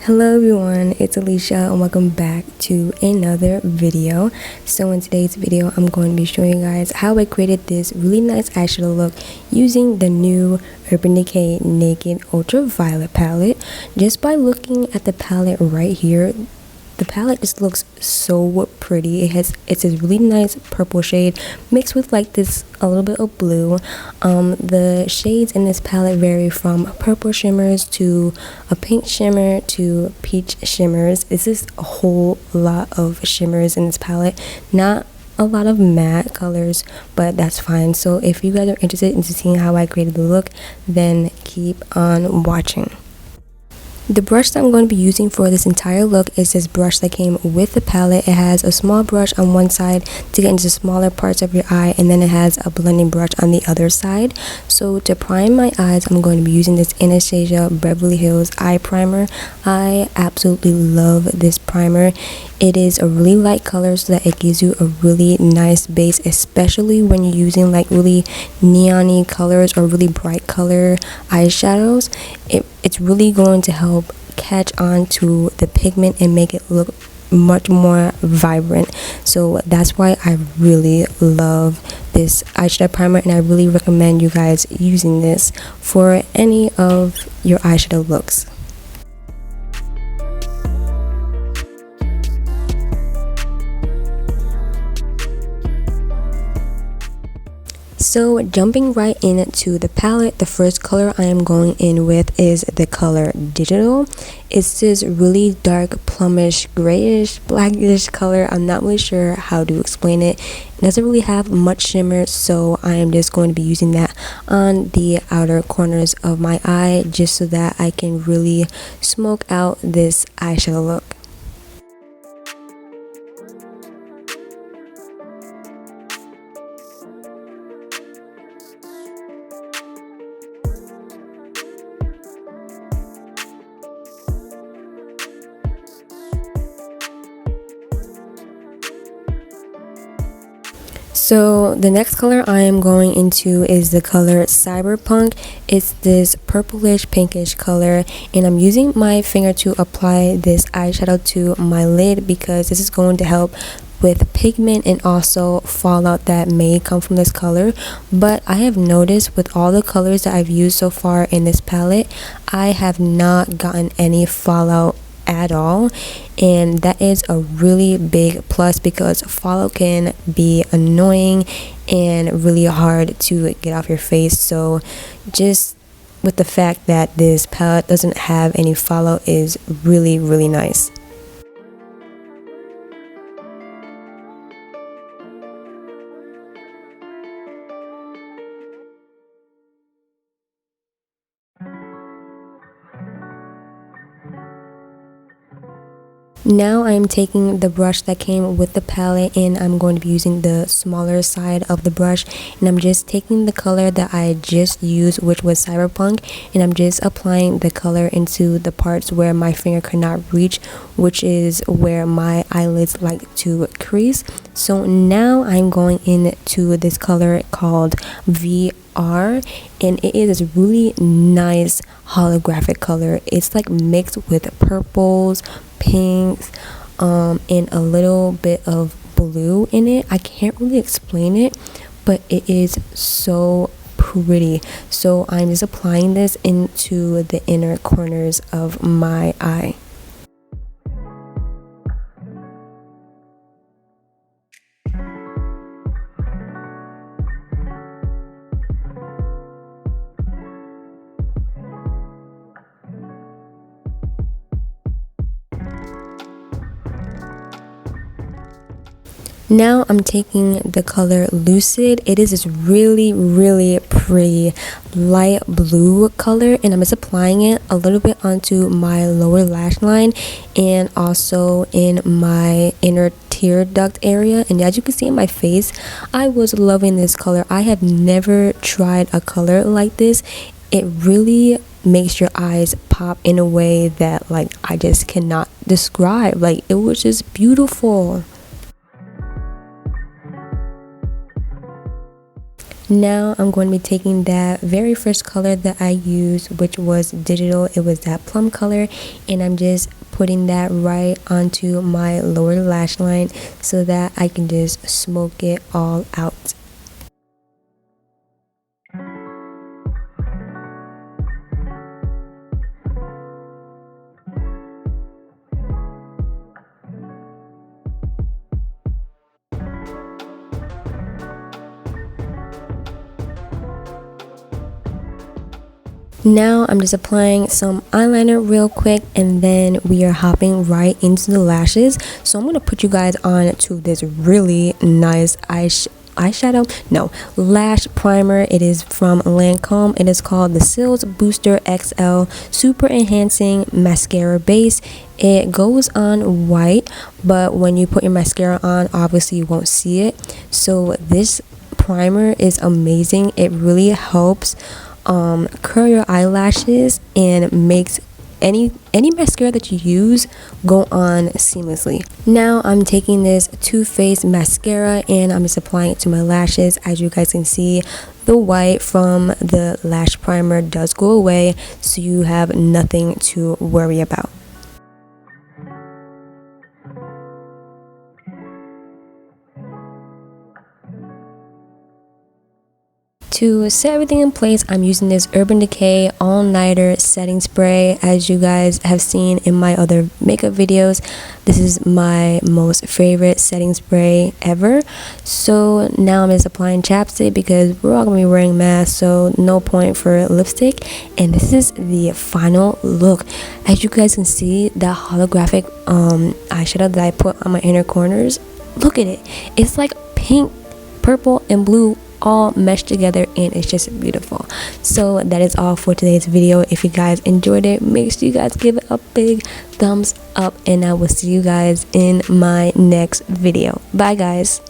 Hello everyone, it's Alysha and welcome back to another video. So in today's video, I'm going to be showing you guys how I created this really nice eyeshadow look using the new Urban Decay Naked Ultraviolet palette. Just by looking at the palette right here, the palette just looks so pretty. It's this really nice purple shade mixed with like this a little bit of blue. The shades in this palette vary from purple shimmers to a pink shimmer to peach shimmers. This is a whole lot of shimmers in this palette. Not a lot of matte colors, but that's fine. So if you guys are interested in seeing how I created the look, then keep on watching. The brush that I'm going to be using for this entire look is this brush that came with the palette. It has a small brush on one side to get into smaller parts of your eye, and then it has a blending brush on the other side. So to prime my eyes, I'm going to be using this Anastasia Beverly Hills eye primer. I absolutely love this primer. It is a really light color so that it gives you a really nice base, especially when you're using like really neon-y colors or really bright color eyeshadows. It's really going to help catch on to the pigment and make it look much more vibrant. So that's why I really love this eyeshadow primer, and I really recommend you guys using this for any of your eyeshadow looks. So jumping right into the palette, the first color I am going in with is the color Digital. It's this really dark plumish, grayish, blackish color. I'm not really sure how to explain it. It doesn't really have much shimmer, so I am just going to be using that on the outer corners of my eye just so that I can really smoke out this eyeshadow look. So the next color I am going into is the color Cyberpunk. It's this purplish pinkish color, and I'm using my finger to apply this eyeshadow to my lid because this is going to help with pigment and also fallout that may come from this color. But I have noticed with all the colors that I've used so far in this palette, I have not gotten any fallout at all, and that is a really big plus because fallout can be annoying and really hard to get off your face. So just with the fact that this palette doesn't have any fallout is really nice. Now I'm taking the brush that came with the palette, and I'm going to be using the smaller side of the brush, and I'm just taking the color that I just used, which was Cyberpunk, and I'm just applying the color into the parts where my finger could not reach, which is where my eyelids like to crease. So now I'm going into this color called VR, and it is this really nice holographic color. It's like mixed with purples, pinks, and a little bit of blue in it. I can't really explain it, but it is so pretty. So I'm just applying this into the inner corners of my eye. Now I'm taking the color Lucid. It is this really pretty light blue color, and I'm just applying it a little bit onto my lower lash line and also in my inner tear duct area. And as you can see in my face, I was loving this color. I have never tried a color like this. It really makes your eyes pop in a way that like I just cannot describe. Like, it was just beautiful. Now I'm going to be taking that very first color that I used, which was digital. It was that plum color, and I'm just putting that right onto my lower lash line so that I can just smoke it all out. Now I'm just applying some eyeliner real quick, and then we are hopping right into the lashes. So I'm going to put you guys on to this really nice lash primer. It is from Lancome. It is called the Cils Booster XL Super Enhancing Mascara Base. It goes on white, but when you put your mascara on, obviously you won't see it. So this primer is amazing. It really helps curl your eyelashes and makes any mascara that you use go on seamlessly. Now I'm taking this Too Faced mascara and I'm just applying it to my lashes. As you guys can see, the white from the lash primer does go away, so you have nothing to worry about. To set everything in place, I'm using this Urban Decay all-nighter setting spray. As you guys have seen in my other makeup videos, this is my most favorite setting spray ever. So now I'm just applying chapstick because we're all gonna be wearing masks, so no point for lipstick. And this is the final look. As you guys can see, that holographic eyeshadow that I put on my inner corners, look at it. It's like pink, purple, and blue all meshed together, and it's just beautiful. So that is all for today's video. If you guys enjoyed it, make sure you guys give it a big thumbs up, and I will see you guys in my next video. Bye guys.